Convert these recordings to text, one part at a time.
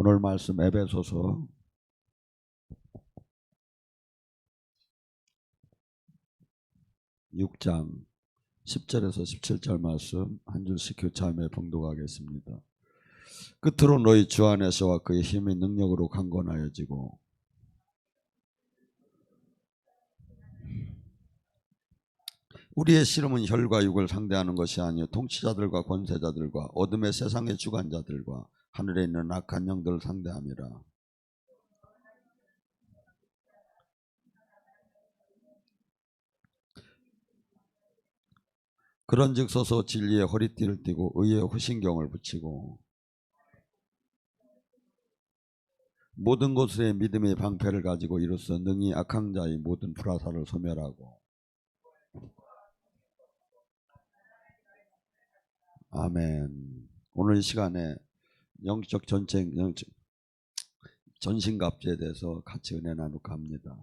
오늘 말씀 에베소서 6장 10절에서 17절 말씀 한 줄씩 교차하며 봉독하겠습니다. 끝으로 너희 주 안에서와 그의 힘의 능력으로 강건하여지고 우리의 씨름은 혈과 육을 상대하는 것이 아니요 통치자들과 권세자들과 어둠의 세상의 주관자들과 하늘에 있는 악한 영들을 상대함이라. 그런즉 서서 진리의 허리띠를 띠고 의의 후신경을 붙이고 모든 것의 믿음의 방패를 가지고 이로써 능히 악한 자의 모든 불화살을 소멸하고. 아멘. 오늘 이 시간에 영적 전쟁, 전신갑주에 대해서 같이 은혜 나눌까 합니다.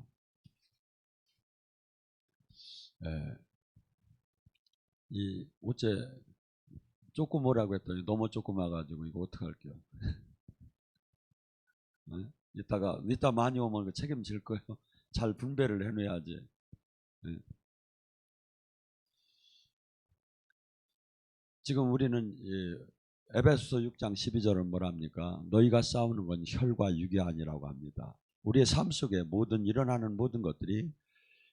어째 조금 오라고 했더니 너무 조금 와가지고 이거 어떡할게요. 이따 많이 오면 책임질 거예요. 잘 분배를 해놔야지. 지금 우리는 에베소서 6장 12절은 뭐랍니까? 너희가 싸우는 건 혈과 육이 아니라고 합니다. 우리의 삶 속에 일어나는 모든 것들이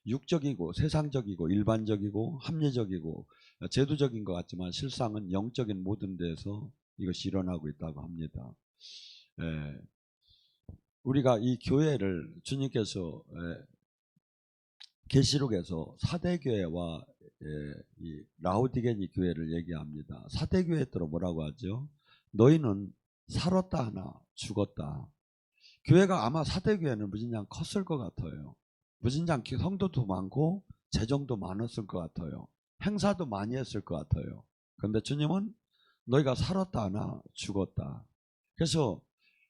육적이고 세상적이고 일반적이고 합리적이고 제도적인 것 같지만 실상은 영적인 모든 데에서 이것이 일어나고 있다고 합니다. 우리가 이 교회를 주님께서 계시록에서 사대교회와 이 라오디게니 교회를 얘기합니다. 사대교회들은 뭐라고 하죠? 너희는 살았다 하나 죽었다. 교회가 아마 사대교회는 무진장 컸을 것 같아요. 무진장 성도도 많고 재정도 많았을 것 같아요. 행사도 많이 했을 것 같아요. 그런데 주님은 너희가 살았다 하나 죽었다. 그래서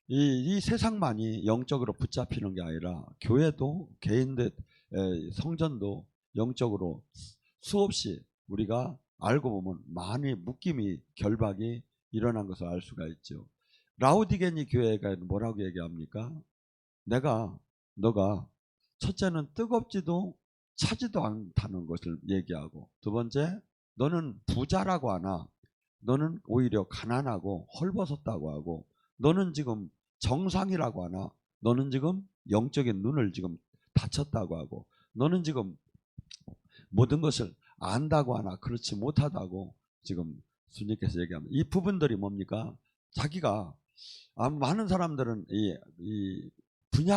이 세상만이 영적으로 붙잡히는 게 아니라 교회도 개인들 성전도 영적으로 수없이 우리가 알고 보면 많이 묶임이 결박이 일어난 것을 알 수가 있죠. 라오디게니 교회가 뭐라고 얘기합니까? 너가 첫째는 뜨겁지도 차지도 않다는 것을 얘기하고, 두 번째 너는 부자라고 하나 너는 오히려 가난하고 헐벗었다고 하고, 너는 지금 정상이라고 하나 너는 지금 영적인 눈을 지금 닫혔다고 하고, 너는 지금 모든 것을 안다고 하나 그렇지 못하다고 지금 주님께서 얘기합니다. 이 부분들이 뭡니까? 자기가 많은 사람들은 이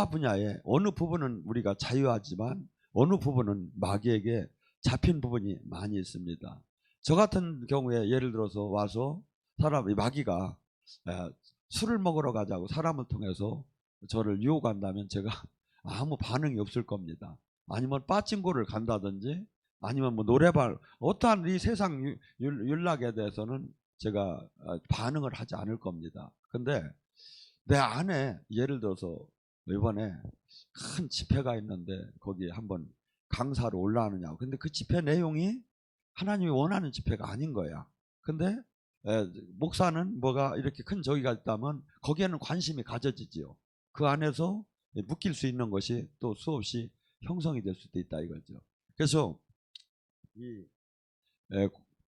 분야에 어느 부분은 우리가 자유하지만 어느 부분은 마귀에게 잡힌 부분이 많이 있습니다. 저 같은 경우에 예를 들어서 와서 사람이 마귀가 술을 먹으러 가자고 사람을 통해서 저를 유혹한다면 제가 아무 반응이 없을 겁니다. 아니면 빠찡고를 간다든지 아니면 뭐 노래방 어떠한 이 세상 윤락에 대해서는 제가 반응을 하지 않을 겁니다. 근데 내 안에 예를 들어서 이번에 큰 집회가 있는데 거기에 한번 강사로 올라가느냐고. 근데 그 집회 내용이 하나님이 원하는 집회가 아닌 거야. 근데 목사는 뭐가 이렇게 큰 저기가 있다면 거기에는 관심이 가져지지요. 그 안에서 묶일 수 있는 것이 또 수없이 형성이 될 수도 있다 이거죠. 그래서 이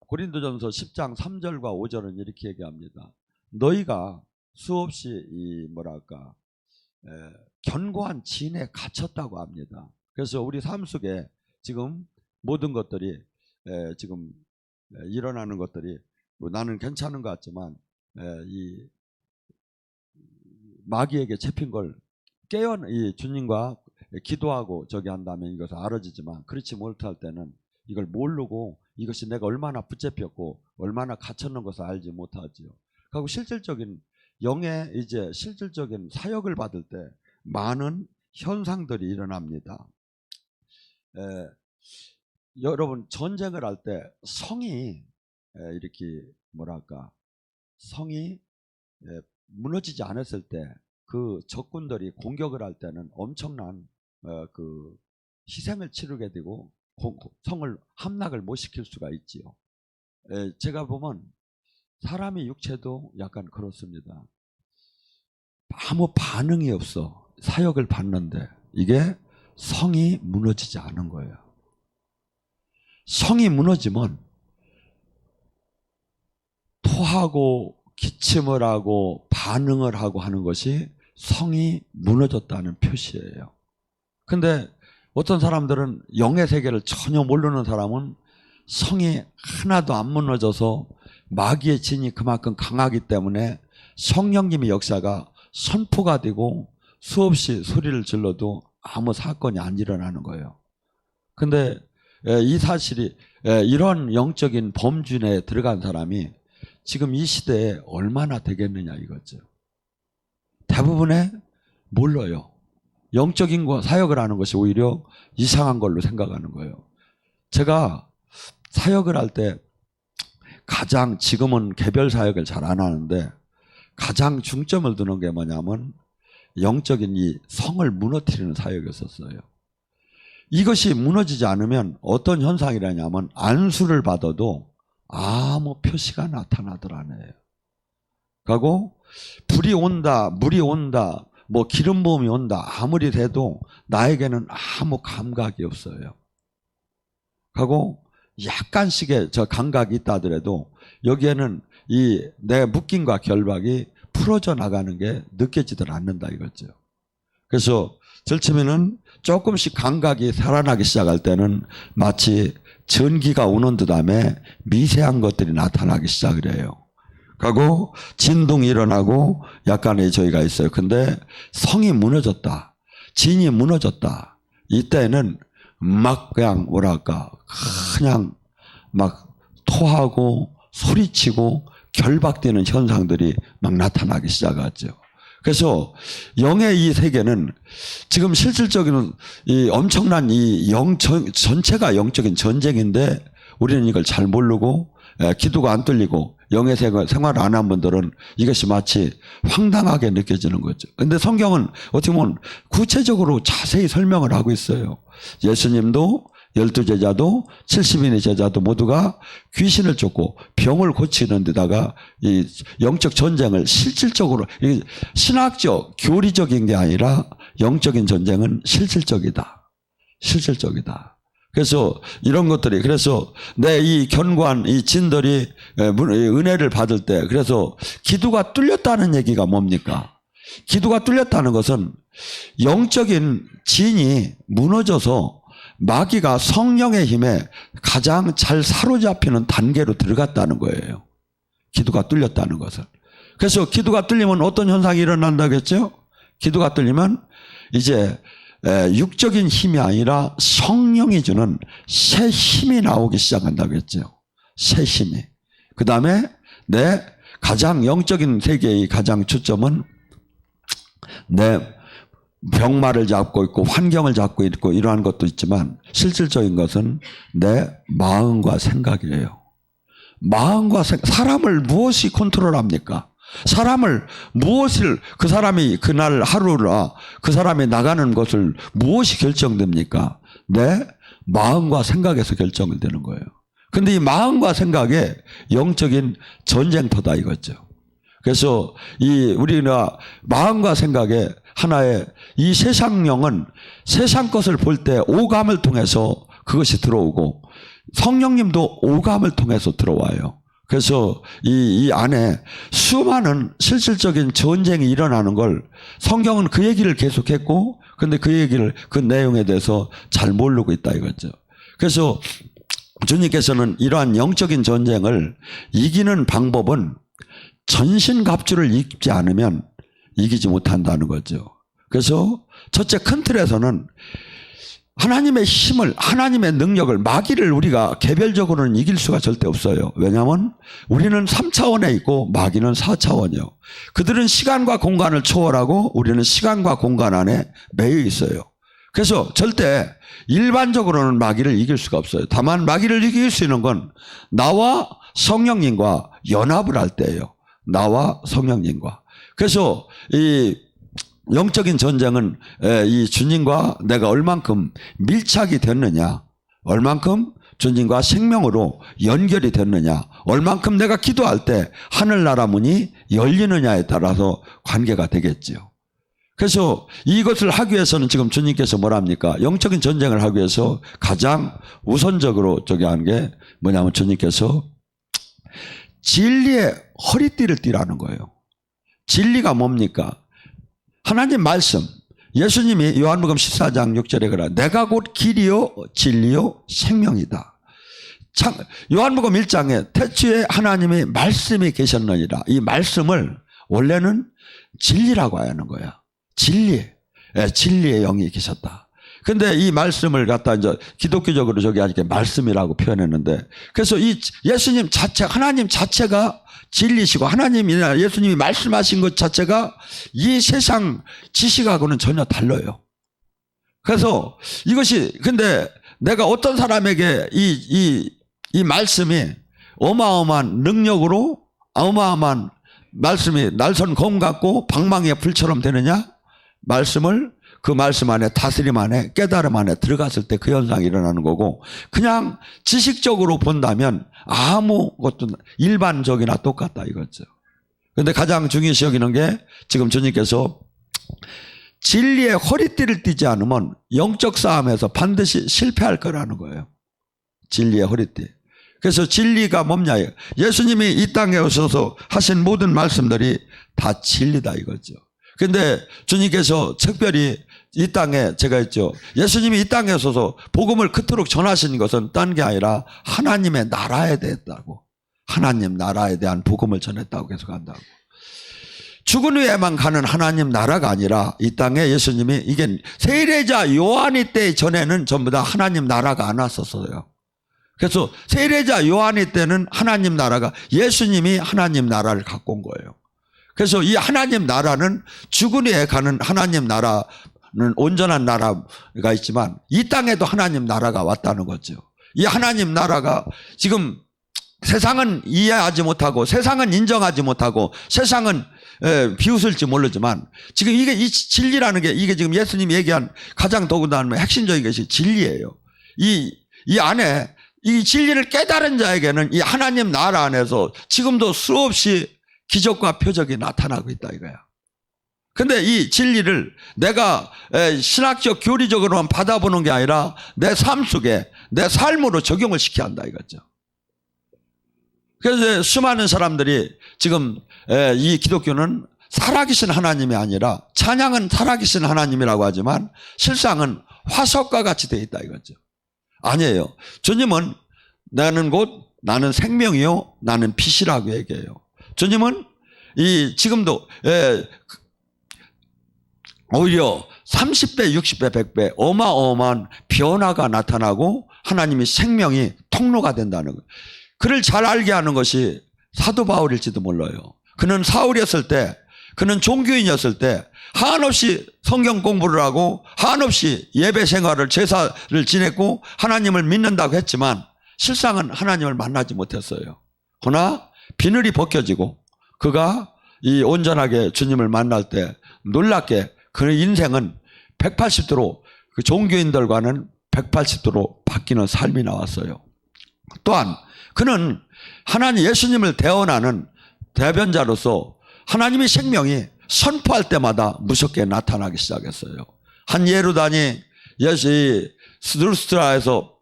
고린도전서 10장 3절과 5절은 이렇게 얘기합니다. 너희가 수없이 이 뭐랄까 견고한 진에 갇혔다고 합니다. 그래서 우리 삶 속에 지금 모든 것들이 지금 일어나는 것들이 뭐 나는 괜찮은 것 같지만 이 마귀에게 잡힌 걸 이 주님과 기도하고 저기 한다면 이것을 알아지지만 그렇지 못할 때는 이걸 모르고 이것이 내가 얼마나 붙잡혔고 얼마나 갇혔는 것을 알지 못하지요. 그리고 실질적인 영의 이제 실질적인 사역을 받을 때 많은 현상들이 일어납니다. 여러분 전쟁을 할 때 성이 이렇게 뭐랄까 성이 무너지지 않았을 때 그 적군들이 공격을 할 때는 엄청난 그 희생을 치르게 되고 성을 함락을 못 시킬 수가 있지요. 제가 보면 사람의 육체도 약간 그렇습니다. 아무 반응이 없어. 사역을 받는데 이게 성이 무너지지 않은 거예요. 성이 무너지면 토하고 기침을 하고 반응을 하고 하는 것이 성이 무너졌다는 표시예요. 근데 어떤 사람들은 영의 세계를 전혀 모르는 사람은 성이 하나도 안 무너져서 마귀의 진이 그만큼 강하기 때문에 성령님의 역사가 선포가 되고 수없이 소리를 질러도 아무 사건이 안 일어나는 거예요. 근데 이 사실이 이런 영적인 범주 내에 들어간 사람이 지금 이 시대에 얼마나 되겠느냐 이거죠. 대부분의 몰라요. 영적인 사역을 하는 것이 오히려 이상한 걸로 생각하는 거예요. 제가 사역을 할 때 가장, 지금은 개별 사역을 잘 안 하는데 가장 중점을 두는 게 뭐냐면 영적인 이 성을 무너뜨리는 사역이었었어요. 이것이 무너지지 않으면 어떤 현상이라냐면 안수를 받아도 아무 표시가 나타나더라네요. 그리고 불이 온다, 물이 온다, 뭐 기름 부음이 온다 아무리 돼도 나에게는 아무 감각이 없어요. 그리고 약간씩의 저 감각이 있다 하더라도 여기에는 이 내 묶임과 결박이 풀어져 나가는 게 느껴지질 않는다 이거죠. 그래서 절치면은 조금씩 감각이 살아나기 시작할 때는 마치 전기가 오는 듯함에 미세한 것들이 나타나기 시작을 해요. 그리고 진동이 일어나고 약간의 저희가 있어요. 근데 성이 무너졌다, 진이 무너졌다, 이때는 막 그냥 뭐랄까 그냥 막 토하고 소리치고 결박되는 현상들이 막 나타나기 시작하죠. 그래서 영의 이 세계는 지금 실질적인 이 엄청난 이 전체가 영적인 전쟁인데 우리는 이걸 잘 모르고 기도가 안 뚫리고 영의 생활을 안 한 분들은 이것이 마치 황당하게 느껴지는 거죠. 그런데 성경은 어떻게 보면 구체적으로 자세히 설명을 하고 있어요. 예수님도 12제자도 70인의 제자도 모두가 귀신을 쫓고 병을 고치는 데다가 이 영적 전쟁을 실질적으로, 신학적 교리적인 게 아니라 영적인 전쟁은 실질적이다. 실질적이다. 그래서 이런 것들이, 그래서 내 이 견고한 이 진들이 은혜를 받을 때, 그래서 기도가 뚫렸다는 얘기가 뭡니까? 기도가 뚫렸다는 것은 영적인 진이 무너져서 마귀가 성령의 힘에 가장 잘 사로잡히는 단계로 들어갔다는 거예요. 기도가 뚫렸다는 것은. 그래서 기도가 뚫리면 어떤 현상이 일어난다겠죠? 기도가 뚫리면 이제 육적인 힘이 아니라 성령이 주는 새 힘이 나오기 시작한다고 했죠. 새 힘이. 그 다음에 내 가장 영적인 세계의 가장 초점은 내 병마를 잡고 있고 환경을 잡고 있고 이러한 것도 있지만 실질적인 것은 내 마음과 생각이에요. 마음과 사람을 무엇이 컨트롤합니까? 사람을 무엇을, 그 사람이 그날 하루라 그 사람이 나가는 것을 무엇이 결정됩니까? 내 마음과 생각에서 결정이 되는 거예요. 근데 이 마음과 생각에 영적인 전쟁터다 이거죠. 그래서 우리가 마음과 생각에 하나의 이 세상령은 세상 것을 볼 때 오감을 통해서 그것이 들어오고 성령님도 오감을 통해서 들어와요. 그래서 이 안에 수많은 실질적인 전쟁이 일어나는 걸 성경은 그 얘기를 계속했고, 근데 그 얘기를, 그 내용에 대해서 잘 모르고 있다 이거죠. 그래서 주님께서는 이러한 영적인 전쟁을 이기는 방법은 전신갑주를 입지 않으면 이기지 못한다는 거죠. 그래서 첫째 큰 틀에서는 하나님의 힘을, 하나님의 능력을, 마귀를 우리가 개별적으로는 이길 수가 절대 없어요. 왜냐하면 우리는 3차원에 있고 마귀는 4차원이요. 그들은 시간과 공간을 초월하고 우리는 시간과 공간 안에 매여 있어요. 그래서 절대 일반적으로는 마귀를 이길 수가 없어요. 다만 마귀를 이길 수 있는 건 나와 성령님과 연합을 할 때예요. 나와 성령님과. 그래서 이 영적인 전쟁은 이 주님과 내가 얼만큼 밀착이 됐느냐, 얼만큼 주님과 생명으로 연결이 됐느냐, 얼만큼 내가 기도할 때 하늘나라 문이 열리느냐에 따라서 관계가 되겠지요. 그래서 이것을 하기 위해서는 지금 주님께서 뭐랍니까? 영적인 전쟁을 하기 위해서 가장 우선적으로 저기 하는 게 뭐냐면 주님께서 진리의 허리띠를 띠라는 거예요. 진리가 뭡니까? 하나님 말씀. 예수님이 요한복음 14장 6절에 그래, 내가 곧 길이요 진리요 생명이다. 요한복음 1장에 태초에 하나님의 말씀이 계셨느니라. 이 말씀을 원래는 진리라고 하는 거야. 진리. 진리의 영이 계셨다. 근데 이 말씀을 갖다 이제 기독교적으로 저기 하니까 말씀이라고 표현했는데, 그래서 이 예수님 자체, 하나님 자체가 진리시고 하나님이나 예수님이 말씀하신 것 자체가 이 세상 지식하고는 전혀 달라요. 그래서 이것이, 근데 내가 어떤 사람에게 이 말씀이 어마어마한 능력으로 어마어마한 말씀이 날선 검 같고 방망이의 불처럼 되느냐? 말씀을 그 말씀 안에, 다스림 안에, 깨달음 안에 들어갔을 때 그 현상이 일어나는 거고, 그냥 지식적으로 본다면 아무것도 일반적이나 똑같다 이거죠. 그런데 가장 중요시 여기는 게 지금 주님께서 진리의 허리띠를 띠지 않으면 영적 싸움에서 반드시 실패할 거라는 거예요. 진리의 허리띠. 그래서 진리가 뭐냐? 예수님이 이 땅에 오셔서 하신 모든 말씀들이 다 진리다 이거죠. 근데 주님께서 특별히 이 땅에, 제가 했죠, 예수님이 이 땅에 오셔서 복음을 그토록 전하신 것은 딴 게 아니라 하나님의 나라에 대했다고, 하나님 나라에 대한 복음을 전했다고 계속 한다고. 죽은 후에만 가는 하나님 나라가 아니라 이 땅에 예수님이, 이게 세례자 요한이 때 전에는 전부 다 하나님 나라가 안 왔었어요. 그래서 세례자 요한이 때는 하나님 나라가, 예수님이 하나님 나라를 갖고 온 거예요. 그래서 이 하나님 나라는 죽은 후에 가는 하나님 나라는 온전한 나라가 있지만 이 땅에도 하나님 나라가 왔다는 거죠. 이 하나님 나라가 지금 세상은 이해하지 못하고 세상은 인정하지 못하고 세상은 비웃을지 모르지만 지금 이게 이 진리라는 게, 이게 지금 예수님이 얘기한 가장 더군다나 핵심적인 것이 진리예요. 이 안에 이 진리를 깨달은 자에게는 이 하나님 나라 안에서 지금도 수없이 기적과 표적이 나타나고 있다 이거야. 근데 이 진리를 내가 신학적 교리적으로만 받아보는 게 아니라 내 삶 속에, 내 삶으로 적용을 시켜야 한다 이거죠. 그래서 수많은 사람들이 지금 이 기독교는 살아계신 하나님이 아니라, 찬양은 살아계신 하나님이라고 하지만 실상은 화석과 같이 되어 있다 이거죠. 아니에요. 주님은 나는 생명이요 나는 빛이라고 얘기해요. 주님은 지금도 오히려 30배, 60배, 100배 어마어마한 변화가 나타나고 하나님이 생명이 통로가 된다는 거예요. 그를 잘 알게 하는 것이 사도 바울일지도 몰라요. 그는 사울이었을 때, 그는 종교인이었을 때 한없이 성경 공부를 하고 한없이 예배 생활을, 제사를 지냈고 하나님을 믿는다고 했지만 실상은 하나님을 만나지 못했어요. 그러나 비늘이 벗겨지고 그가 이 온전하게 주님을 만날 때 놀랍게 그의 인생은 180도로, 그 종교인들과는 180도로 바뀌는 삶이 나왔어요. 또한 그는 하나님 예수님을 대언하는 대변자로서 하나님의 생명이 선포할 때마다 무섭게 나타나기 시작했어요. 한 예루단이 스루스트라에서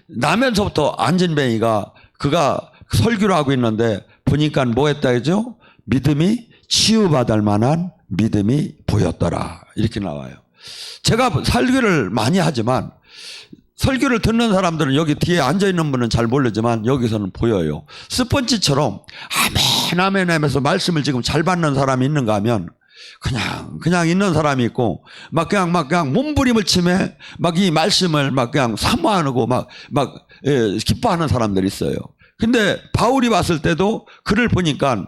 나면서부터 안진뱅이가, 그가 설교를 하고 있는데 보니까 뭐 했다 했죠? 믿음이 치유받을 만한 믿음이 보였더라 이렇게 나와요. 제가 설교를 많이 하지만 설교를 듣는 사람들은, 여기 뒤에 앉아있는 분은 잘 모르지만 여기서는 보여요. 스펀지처럼 아멘 아멘 하면서 말씀을 지금 잘 받는 사람이 있는가 하면 그냥 있는 사람이 있고 막 그냥 몸부림을 치며 막 이 말씀을 막 그냥 사모하고 막 기뻐하는 사람들이 있어요. 근데 바울이 봤을 때도 그를 보니까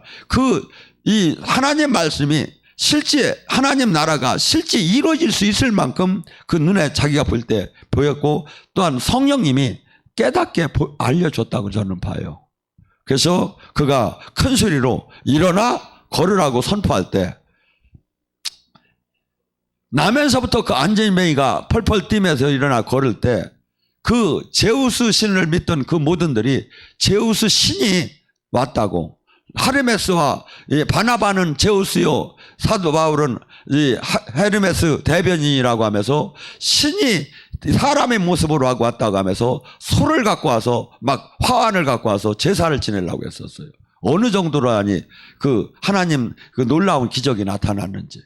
이 하나님 말씀이 실제 하나님 나라가 실제 이루어질 수 있을 만큼 그 눈에 자기가 볼 때 보였고, 또한 성령님이 깨닫게 알려줬다고 저는 봐요. 그래서 그가 큰 소리로 일어나 걸으라고 선포할 때 나면서부터 그 안진뱅이가 펄펄 뛰면서 일어나 걸을 때 그 제우스 신을 믿던 그 모든들이 제우스 신이 왔다고, 하르메스와 바나바는 제우스요, 사도 바울은 이 헤르메스 대변인이라고 하면서 신이 사람의 모습으로 하고 왔다고 하면서 소를 갖고 와서 막 화환을 갖고 와서 제사를 지내려고 했었어요. 어느 정도로 하니 그 하나님 그 놀라운 기적이 나타났는지.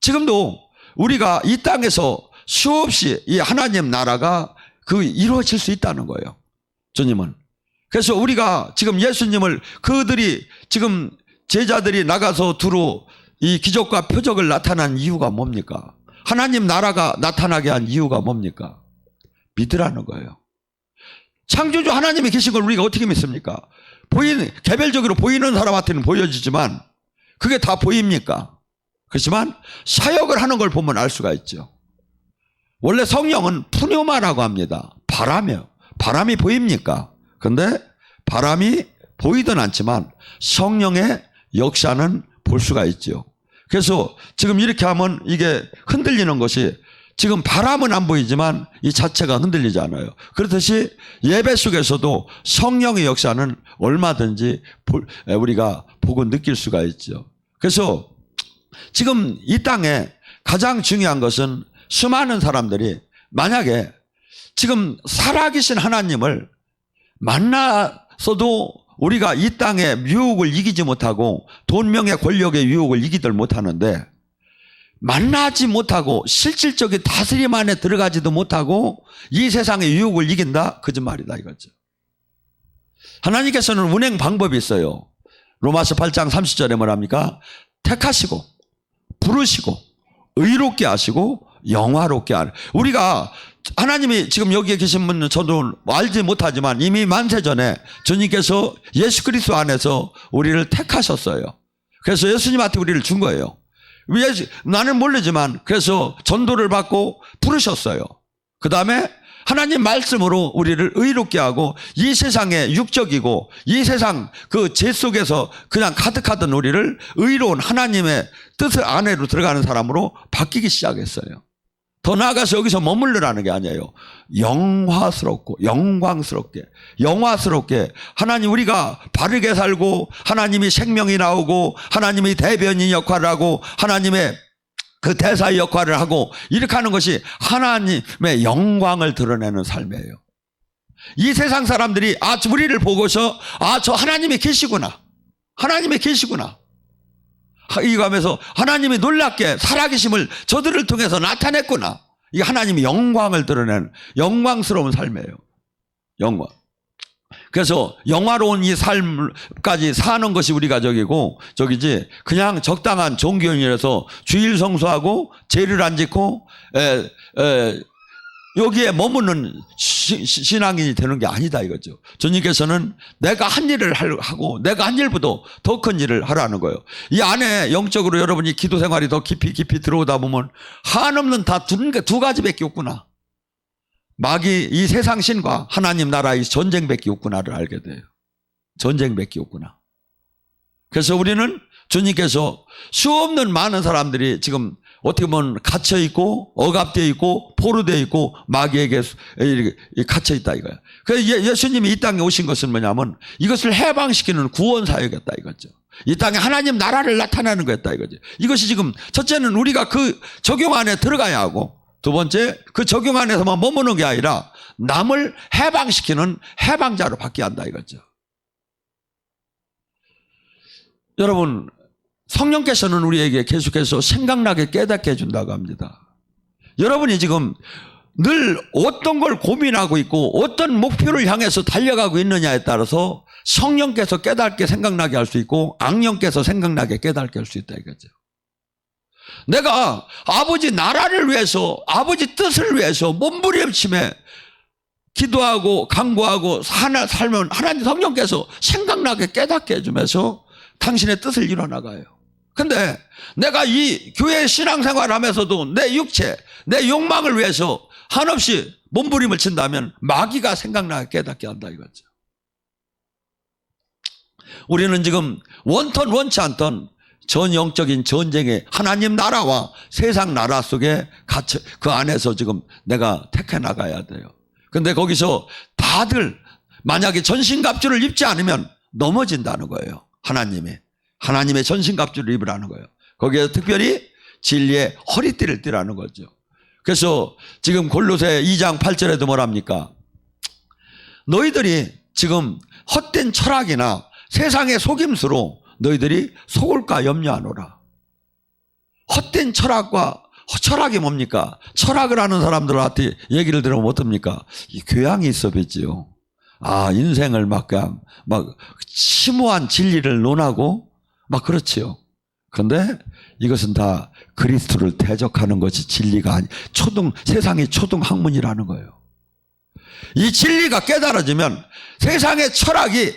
지금도 우리가 이 땅에서 수없이 이 하나님 나라가 그 이루어질 수 있다는 거예요. 주님은. 그래서 우리가 지금 예수님을, 그들이 지금 제자들이 나가서 두루 이 기적과 표적을 나타난 이유가 뭡니까? 하나님 나라가 나타나게 한 이유가 뭡니까? 믿으라는 거예요. 창조주 하나님이 계신 걸 우리가 어떻게 믿습니까? 개별적으로 보이는 사람한테는 보여지지만 그게 다 보입니까? 그렇지만 사역을 하는 걸 보면 알 수가 있죠. 원래 성령은 푸뇨마라고 합니다. 바람이 보입니까? 근데 바람이 보이든 않지만 성령의 역사는 볼 수가 있죠. 그래서 지금 이렇게 하면 이게 흔들리는 것이, 지금 바람은 안 보이지만 이 자체가 흔들리지 않아요. 그렇듯이 예배 속에서도 성령의 역사는 얼마든지 우리가 보고 느낄 수가 있죠. 그래서 지금 이 땅에 가장 중요한 것은 수많은 사람들이 만약에 지금 살아계신 하나님을 만나서도 우리가 이 땅의 유혹을 이기지 못하고 돈, 명예, 권력의 유혹을 이기들 못하는데, 만나지 못하고 실질적인 다스림 안에 들어가지도 못하고 이 세상의 유혹을 이긴다? 거짓말이다 이거죠. 하나님께서는 운행 방법이 있어요. 로마서 8장 30절에 뭐랍니까? 택하시고 부르시고 의롭게 하시고 영화롭게 하는. 우리가 하나님이 지금 여기에 계신 분은 저도 알지 못하지만 이미 만세전에 주님께서 예수 그리스도 안에서 우리를 택하셨어요. 그래서 예수님한테 우리를 준 거예요. 나는 모르지만 그래서 전도를 받고 부르셨어요. 그 다음에 하나님 말씀으로 우리를 의롭게 하고 이 세상에 육적이고 이 세상 그 죄 속에서 그냥 가득하던 우리를 의로운 하나님의 뜻 안으로 들어가는 사람으로 바뀌기 시작했어요. 더 나아가서 여기서 머물러라는 게 아니에요. 영화스럽고 영화스럽게 하나님, 우리가 바르게 살고 하나님이 생명이 나오고 하나님이 대변인 역할을 하고 하나님의 그 대사의 역할을 하고 이렇게 하는 것이 하나님의 영광을 드러내는 삶이에요. 이 세상 사람들이 우리를 보고서 저 하나님이 계시구나, 하나님이 계시구나 이거 하면서 하나님이 놀랍게 살아계심을 저들을 통해서 나타냈구나. 이게 하나님의 영광을 드러내는 영광스러운 삶이에요. 영광. 그래서 영화로운 이 삶까지 사는 것이 우리가 저기지 그냥 적당한 종교인이라서 주일 성수하고 죄를 안 짓고 여기에 머무는 신앙인이 되는 게 아니다 이거죠. 주님께서는 내가 한 일을 하고 내가 한 일보다 더 큰 일을 하라는 거예요. 이 안에 영적으로 여러분이 기도 생활이 더 깊이 들어오다 보면 한없는 다 두 가지밖에 없구나. 마귀 이 세상 신과 하나님 나라의 전쟁밖에 없구나를 알게 돼요. 전쟁밖에 없구나. 그래서 우리는 주님께서 수없는 많은 사람들이 지금 어떻게 보면 갇혀있고 억압되어 있고 포로되어 있고 마귀에게 갇혀있다 이거야. 그래서 예수님이 이 땅에 오신 것은 뭐냐면 이것을 해방시키는 구원사역이었다 이거죠. 이 땅에 하나님 나라를 나타내는 거였다 이거죠. 이것이 지금 첫째는 우리가 그 적용 안에 들어가야 하고, 두 번째 그 적용 안에서만 머무는 게 아니라 남을 해방시키는 해방자로 바뀌어야 한다 이거죠. 여러분, 성령께서는 우리에게 계속해서 생각나게 깨닫게 해준다고 합니다. 여러분이 지금 늘 어떤 걸 고민하고 있고 어떤 목표를 향해서 달려가고 있느냐에 따라서 성령께서 깨닫게 생각나게 할 수 있고 악령께서 생각나게 깨닫게 할 수 있다 이거죠. 내가 아버지 나라를 위해서, 아버지 뜻을 위해서 몸부림치며 기도하고 간구하고 살면 하나님 성령께서 생각나게 깨닫게 해주면서 당신의 뜻을 이뤄나가요. 근데 내가 이 교회 신앙생활을 하면서도 내 육체, 내 욕망을 위해서 한없이 몸부림을 친다면 마귀가 생각나게 깨닫게 한다 이거죠. 우리는 지금 원턴 원치 않던 전 영적인 전쟁에 하나님 나라와 세상 나라 속에 갇혀 그 안에서 지금 내가 택해 나가야 돼요. 근데 거기서 다들 만약에 전신갑주를 입지 않으면 넘어진다는 거예요. 하나님의 전신갑주를 입으라는 거예요. 거기에 특별히 진리의 허리띠를 띠라는 거죠. 그래서 지금 골로새 2장 8절에도 뭐랍니까? 너희들이 지금 헛된 철학이나 세상의 속임수로 너희들이 속을까 염려하노라. 헛된 철학이 뭡니까? 철학을 하는 사람들한테 얘기를 들으면 어떻습니까? 이 교양이 있어 뵙지요. 인생을 막 심오한 진리를 논하고 막 그렇지요. 그런데 이것은 다 그리스도를 대적하는 것이 진리가 세상의 초등 학문이라는 거예요. 이 진리가 깨달아지면 세상의 철학이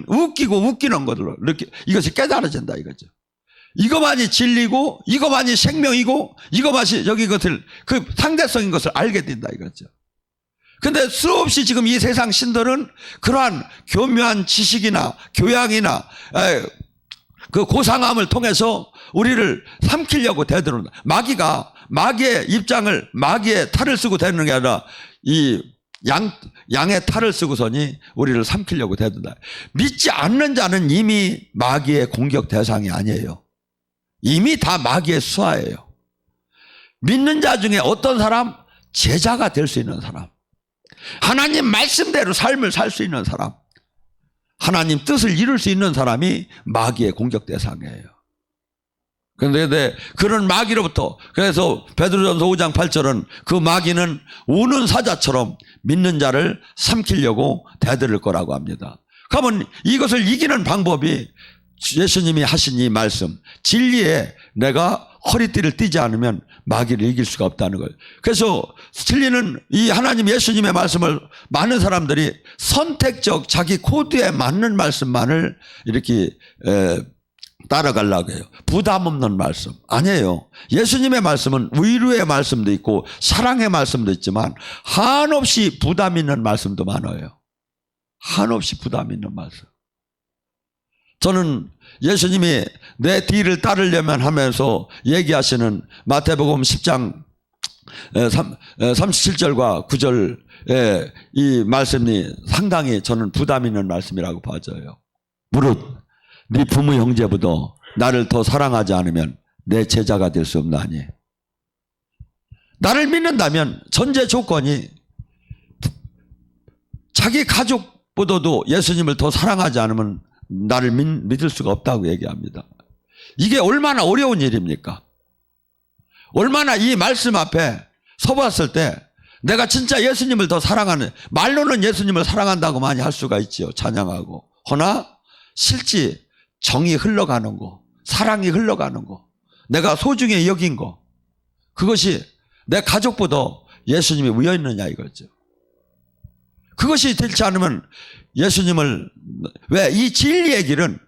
웃기고 웃기는 것으로 이것이 깨달아진다 이거죠. 이것만이 진리고 이것만이 생명이고 이것만이 여기 것을 그 상대성인 것을 알게 된다 이거죠. 근데 수없이 지금 이 세상 신들은 그러한 교묘한 지식이나 교양이나 그 고상함을 통해서 우리를 삼키려고 대드는다. 마귀의 입장을 마귀의 탈을 쓰고 대드는 게 아니라 이 양의 탈을 쓰고서니 우리를 삼키려고 대든다. 믿지 않는 자는 이미 마귀의 공격 대상이 아니에요. 이미 다 마귀의 수하예요. 믿는 자 중에 어떤 사람? 제자가 될 수 있는 사람, 하나님 말씀대로 삶을 살 수 있는 사람, 하나님 뜻을 이룰 수 있는 사람이 마귀의 공격 대상이에요. 그런데 그런 마귀로부터, 그래서 베드로전서 5장 8절은 그 마귀는 우는 사자처럼 믿는 자를 삼키려고 대들을 거라고 합니다. 그러면 이것을 이기는 방법이 예수님이 하신 이 말씀, 진리에 내가 허리띠를 띠지 않으면 마귀를 이길 수가 없다는 거예요. 그래서 진리는 이 하나님 예수님의 말씀을 많은 사람들이 선택적 자기 코드에 맞는 말씀만을 이렇게 따라가려고 해요. 부담 없는 말씀 아니에요. 예수님의 말씀은 위로의 말씀도 있고 사랑의 말씀도 있지만 한없이 부담 있는 말씀도 많아요. 한없이 부담 있는 말씀. 저는 예수님이 내 뒤를 따르려면 하면서 얘기하시는 마태복음 10장 37절과 9절의 이 말씀이 상당히 저는 부담 있는 말씀이라고 봐져요. 무릇 네 부모 형제보다 나를 더 사랑하지 않으면 내 제자가 될 수 없나니. 나를 믿는다면 전제 조건이 자기 가족보다도 예수님을 더 사랑하지 않으면 나를 믿을 수가 없다고 얘기합니다. 이게 얼마나 어려운 일입니까? 얼마나 이 말씀 앞에 서봤을 때 내가 진짜 예수님을 더 사랑하는, 말로는 예수님을 사랑한다고 많이 할 수가 있지요. 찬양하고. 허나 실제 정이 흘러가는 거, 사랑이 흘러가는 거, 내가 소중히 여긴 거, 그것이 내 가족보다 예수님이 위에 있느냐 이거죠. 그것이 되지 않으면 예수님을, 왜? 이 진리의 길은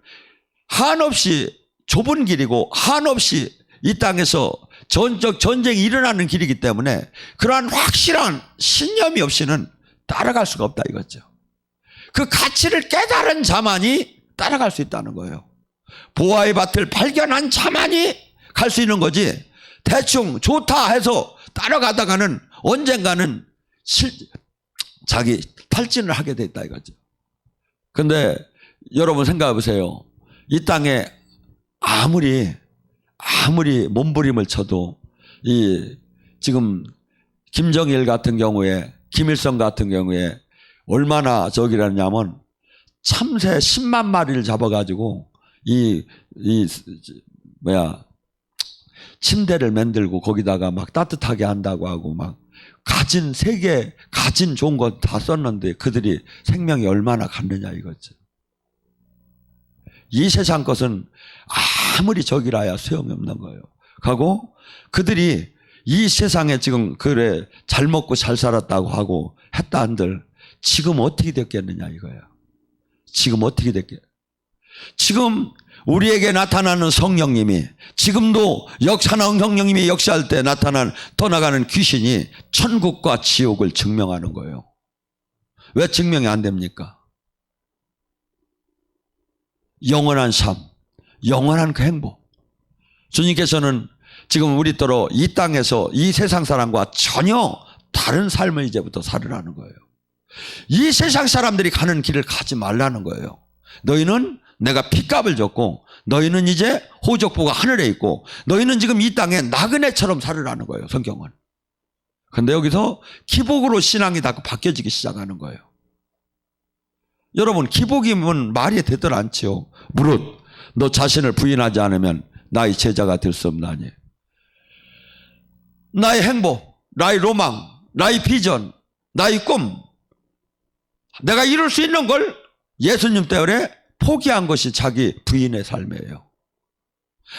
한없이 좁은 길이고 한없이 이 땅에서 전적 전쟁이 일어나는 길이기 때문에 그러한 확실한 신념이 없이는 따라갈 수가 없다 이거죠. 그 가치를 깨달은 자만이 따라갈 수 있다는 거예요. 보화의 밭을 발견한 자만이 갈 수 있는 거지, 대충 좋다 해서 따라가다가는 언젠가는 자기 탈진을 하게 돼 있다 이거죠. 근데 여러분 생각해 보세요. 이 땅에 아무리 몸부림을 쳐도 지금 김정일 같은 경우에, 김일성 같은 경우에 얼마나 저기라냐면 참새 10만 마리를 잡아가지고 침대를 만들고 거기다가 막 따뜻하게 한다고 하고 막 세계 가진 좋은 거 다 썼는데 그들이 생명이 얼마나 갔느냐 이거죠. 이 세상 것은 아무리 적이라야 소용이 없는 거예요. 하고 그들이 이 세상에 지금 그래 잘 먹고 잘 살았다고 하고 했다 한들 지금 어떻게 됐겠느냐 이거야. 지금 어떻게 됐겠? 지금 우리에게 나타나는 성령님이, 지금도 성령님이 역사할 때 떠나가는 귀신이 천국과 지옥을 증명하는 거예요. 왜 증명이 안 됩니까? 영원한 삶, 영원한 그 행복. 주님께서는 지금 우리더러 이 땅에서 이 세상 사람과 전혀 다른 삶을 이제부터 살으라는 거예요. 이 세상 사람들이 가는 길을 가지 말라는 거예요. 너희는 내가 핏값을 줬고 너희는 이제 호족보가 하늘에 있고 너희는 지금 이 땅에 나그네처럼 살으라는 거예요. 성경은. 근데 여기서 기복으로 신앙이 다 바뀌어지기 시작하는 거예요. 여러분, 기복이면 말이 되들 않지요. 무릇 너 자신을 부인하지 않으면 나의 제자가 될 수 없나니. 나의 행복, 나의 로망, 나의 비전, 나의 꿈, 내가 이룰 수 있는 걸 예수님 때문에 포기한 것이 자기 부인의 삶이에요.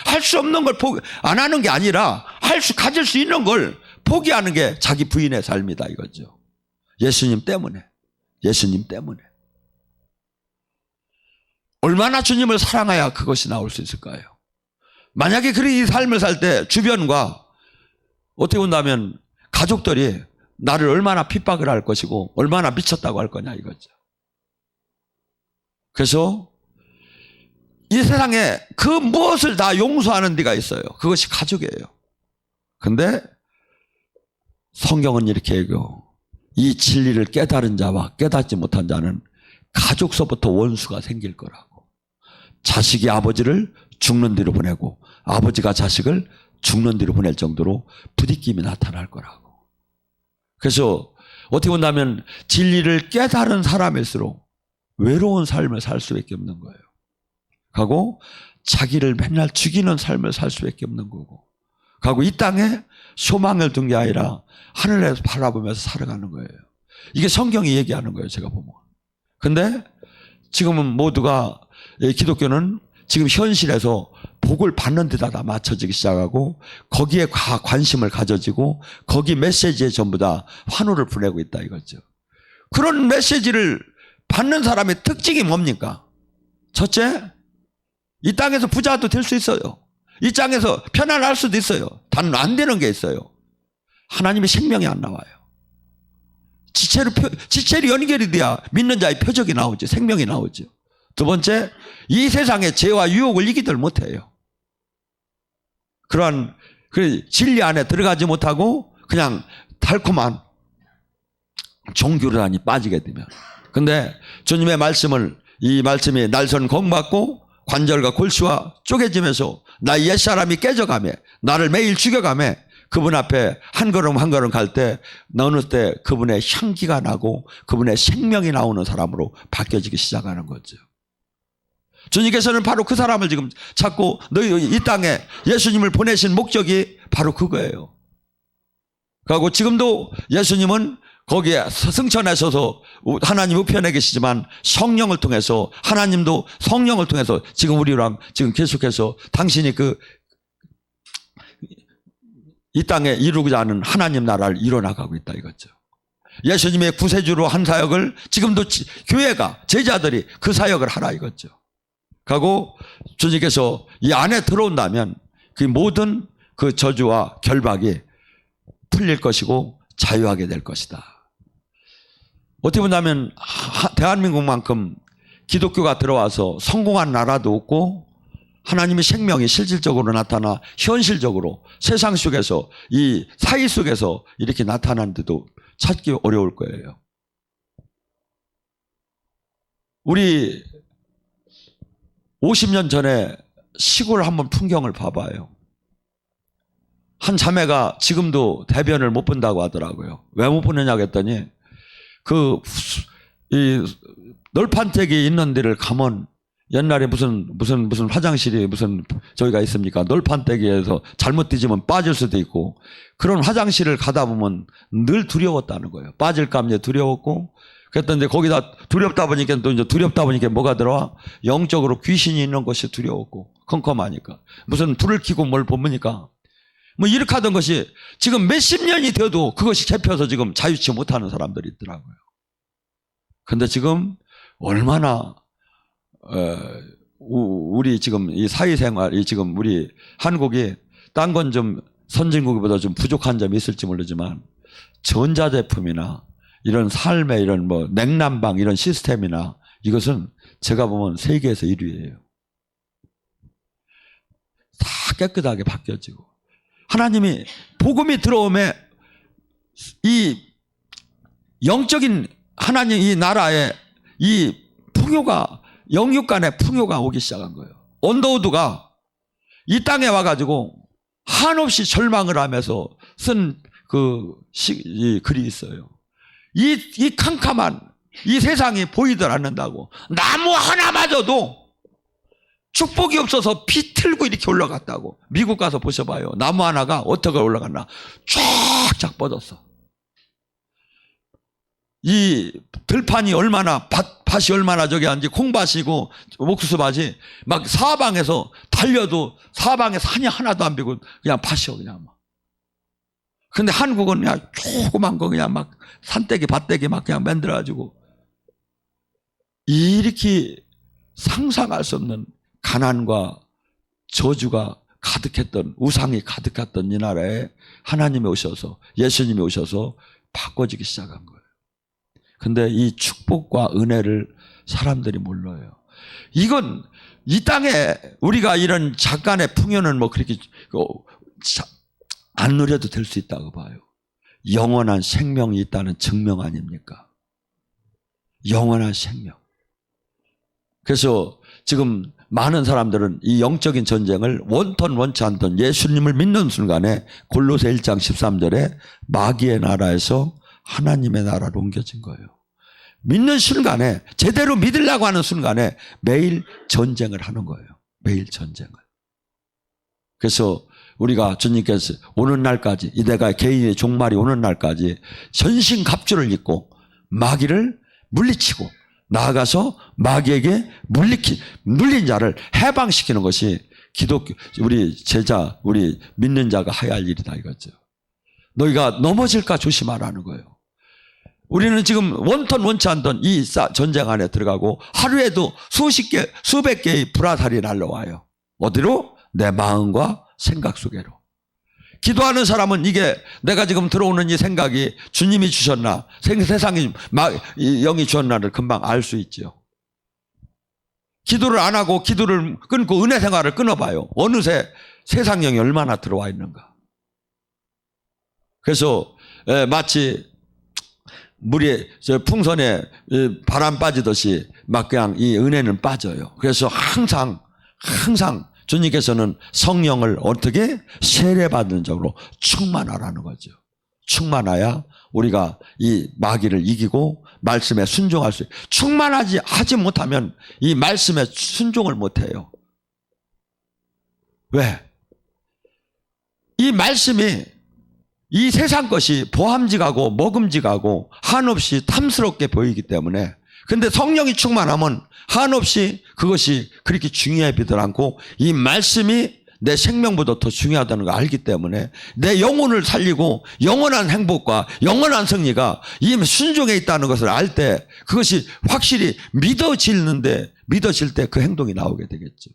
할 수 없는 걸 안 하는 게 아니라 가질 수 있는 걸 포기하는 게 자기 부인의 삶이다 이거죠. 예수님 때문에. 예수님 때문에. 얼마나 주님을 사랑해야 그것이 나올 수 있을까요? 만약에 그렇게 이 삶을 살 때 주변과 어떻게 본다면 가족들이 나를 얼마나 핍박을 할 것이고 얼마나 미쳤다고 할 거냐 이거죠. 그래서 이 세상에 그 무엇을 다 용서하는 데가 있어요. 그것이 가족이에요. 근데 성경은 이렇게 얘기해요. 이 진리를 깨달은 자와 깨닫지 못한 자는 가족서부터 원수가 생길 거라고. 자식이 아버지를 죽는 뒤로 보내고 아버지가 자식을 죽는 뒤로 보낼 정도로 부딪힘이 나타날 거라고. 그래서 어떻게 본다면 진리를 깨달은 사람일수록 외로운 삶을 살 수밖에 없는 거예요. 하고 자기를 맨날 죽이는 삶을 살 수밖에 없는 거고, 하고 이 땅에 소망을 둔 게 아니라 하늘에서 바라보면서 살아가는 거예요. 이게 성경이 얘기하는 거예요, 제가 보면. 근데 지금은 모두가, 기독교는 지금 현실에서 복을 받는 데다 다 맞춰지기 시작하고 거기에 관심을 가져지고 거기 메시지에 전부 다 환호를 보내고 있다 이거죠. 그런 메시지를 받는 사람의 특징이 뭡니까? 첫째, 이 땅에서 부자도 될 수 있어요. 이 땅에서 편안할 수도 있어요. 단 안 되는 게 있어요. 하나님의 생명이 안 나와요. 지체로 연결이 돼야 믿는 자의 표적이 나오죠. 생명이 나오죠. 두 번째, 이 세상의 죄와 유혹을 이기들 못해요. 그러한 진리 안에 들어가지 못하고 그냥 달콤한 종교란이 빠지게 되면. 근데 주님의 말씀을, 이 말씀이 날선 공받고 관절과 골수와 쪼개지면서 나의 옛사람이 깨져가며 나를 매일 죽여가며 그분 앞에 한 걸음 한 걸음 갈 때 어느 때 그분의 향기가 나고 그분의 생명이 나오는 사람으로 바뀌어지기 시작하는 거죠. 주님께서는 바로 그 사람을 지금 찾고 너희 이 땅에 예수님을 보내신 목적이 바로 그거예요. 그리고 지금도 예수님은 거기에 승천하셔서 하나님 우편에 계시지만 성령을 통해서, 하나님도 성령을 통해서 지금 우리랑 지금 계속해서 당신이 이 땅에 이루고자 하는 하나님 나라를 이뤄나가고 있다 이거죠. 예수님의 구세주로 한 사역을 지금도 교회가, 제자들이 그 사역을 하라 이거죠. 하고 주님께서 이 안에 들어온다면 그 모든 그 저주와 결박이 풀릴 것이고 자유하게 될 것이다. 어떻게 본다면 대한민국만큼 기독교가 들어와서 성공한 나라도 없고 하나님의 생명이 실질적으로 나타나 현실적으로 세상 속에서 이 사회 속에서 이렇게 나타나는데도 찾기 어려울 거예요. 우리 50년 전에 시골 한번 풍경을 봐봐요. 한 자매가 지금도 대변을 못 본다고 하더라고요. 왜 못 보느냐고 했더니 이 널판택이 있는 데를 가면 옛날에 무슨 화장실이 저기가 있습니까? 널판택에서 잘못 뒤지면 빠질 수도 있고 그런 화장실을 가다 보면 늘 두려웠다는 거예요. 빠질까 이제 두려웠고 그랬던데 거기다 두렵다 보니까 또 이제 두렵다 보니까 뭐가 들어와? 영적으로 귀신이 있는 것이 두려웠고 컴컴하니까 무슨 불을 켜고 뭘 보니까 뭐 이렇게 하던 것이 지금 몇십 년이 되어도 그것이 잡혀서 지금 자유치 못하는 사람들이 있더라고요. 근데 지금 얼마나 우리 지금 이 사회생활이 지금 우리 한국이 딴 건 좀 선진국보다 좀 부족한 점이 있을지 모르지만 전자제품이나 이런 삶의 이런 뭐 냉난방 이런 시스템이나 이것은 제가 보면 세계에서 1위예요. 다 깨끗하게 바뀌어지고 하나님이 복음이 들어오면 이 영적인 하나님 이 나라에 이 풍요가, 영육 간의 풍요가 오기 시작한 거예요. 온더우드가 이 땅에 와가지고 한없이 절망을 하면서 쓴 이 글이 있어요. 이 캄캄한 이 세상이 보이들 않는다고. 나무 하나마저도 축복이 없어서 비틀고 이렇게 올라갔다고. 미국 가서 보셔봐요. 나무 하나가 어떻게 올라갔나. 쫙쫙 뻗었어. 이 들판이 얼마나 밭이 얼마나 저기 한지 콩밭이고 옥수수밭이 막 사방에서 달려도 사방에 산이 하나도 안 비고 그냥 밭이요 그냥 막. 근데 한국은 그냥 조그만 거 그냥 막 산대기 밭대기 막 그냥 만들어가지고 이렇게 상상할 수 없는 가난과 저주가 가득했던, 우상이 가득했던 이 나라에 하나님이 오셔서, 예수님이 오셔서 바꿔지기 시작한 거예요. 근데 이 축복과 은혜를 사람들이 몰라요. 이건 이 땅에 우리가 이런 잠깐의 풍요는 뭐 그렇게 안 누려도 될 수 있다고 봐요. 영원한 생명이 있다는 증명 아닙니까? 영원한 생명. 그래서 지금 많은 사람들은 이 영적인 전쟁을 원턴 원치 않던 예수님을 믿는 순간에 골로새 1장 13절에 마귀의 나라에서 하나님의 나라로 옮겨진 거예요. 믿는 순간에, 제대로 믿으려고 하는 순간에 매일 전쟁을 하는 거예요. 매일 전쟁을. 그래서 우리가 주님께서 오는 날까지, 이때가 개인의 종말이 오는 날까지 전신갑주를 입고 마귀를 물리치고 나아가서 마귀에게 물린 자를 해방시키는 것이 기독교, 우리 제자, 우리 믿는 자가 해야 할 일이다 이거죠. 너희가 넘어질까 조심하라는 거예요. 우리는 지금 원턴 원치 않던 이 전쟁 안에 들어가고 하루에도 수십 개, 수백 개의 불화살이 날라와요. 어디로? 내 마음과 생각 속에로. 기도하는 사람은 이게 내가 지금 들어오는 이 생각이 주님이 주셨나, 세상이 영이 주셨나를 금방 알 수 있죠. 기도를 안 하고 기도를 끊고 은혜 생활을 끊어봐요. 어느새 세상 영이 얼마나 들어와 있는가. 그래서 마치 물에 풍선에 바람 빠지듯이 막 그냥 이 은혜는 빠져요. 그래서 항상 주님께서는 성령을 어떻게 세례받는 적으로 충만하라는 거죠. 충만해야 우리가 이 마귀를 이기고 말씀에 순종할 수 있어요. 하지 못하면 이 말씀에 순종을 못해요. 왜? 이 말씀이 이 세상 것이 보암직하고 먹음직하고 한없이 탐스럽게 보이기 때문에, 근데 성령이 충만하면 한없이 그것이 그렇게 중요해 보이지 않고 이 말씀이 내 생명보다 더 중요하다는 걸 알기 때문에 내 영혼을 살리고 영원한 행복과 영원한 승리가 이 순종에 있다는 것을 알 때 그것이 확실히 믿어질 때 그 행동이 나오게 되겠죠.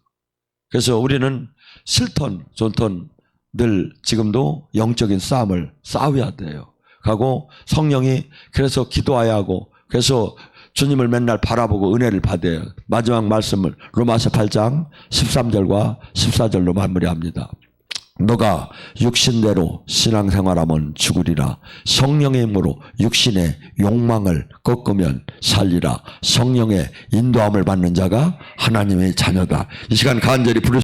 그래서 우리는 싫던 좋던 늘 지금도 영적인 싸움을 싸워야 돼요. 하고 성령이 그래서 기도해야 하고, 그래서 주님을 맨날 바라보고 은혜를 받아요. 마지막 말씀을 로마서 8장 13절과 14절로 마무리합니다. 너가 육신대로 신앙생활하면 죽으리라. 성령의 힘으로 육신의 욕망을 꺾으면 살리라. 성령의 인도함을 받는 자가 하나님의 자녀다. 이 시간 간절히 부르